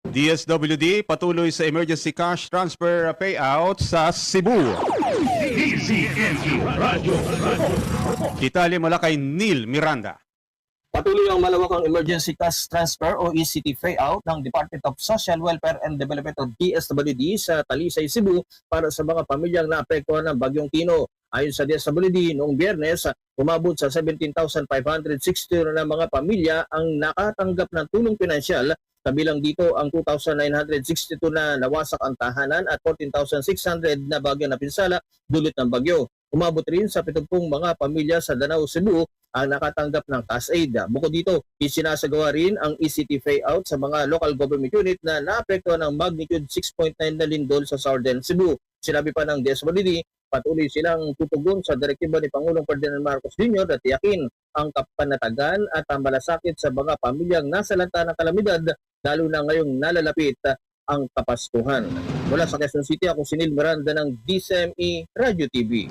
DSWD patuloy sa emergency cash transfer payout sa Cebu. DZNE Radio. Detalye mula kay Neil Miranda. Patuloy ang malawakang emergency cash transfer o ECT payout ng Department of Social Welfare and Development o DSWD sa Talisay, Cebu para sa mga pamilyang naapektuhan ng Bagyong Tino. Ayon sa DSWD, noong Biyernes, umabot sa 17,560 na mga pamilya ang nakatanggap ng tulong pinansyal. Kabilang dito ang 2,962 na nawasak ang tahanan at 14,600 na bagyang napinsala dulot ng bagyo. Umabot rin sa 70 mga pamilya sa Danao, Cebu ang nakatanggap ng cash aid. Bukod dito, isinasagawa rin ang ECT payout sa mga local government unit na naapektuhan ng magnitude 6.9 na lindol sa Southern Cebu. Sinabi pa ng DSWD, patuloy silang tutugon sa direktiba ni Pangulong Ferdinand Marcos Jr. na tiyakin ang kapanatagan at ang malasakit sa mga pamilyang nasa lanta ng kalamidad, lalo na ngayong nalalapit ang Kapaskuhan. Mula sa Quezon City, ako si Neil Miranda ng DZME Radio TV.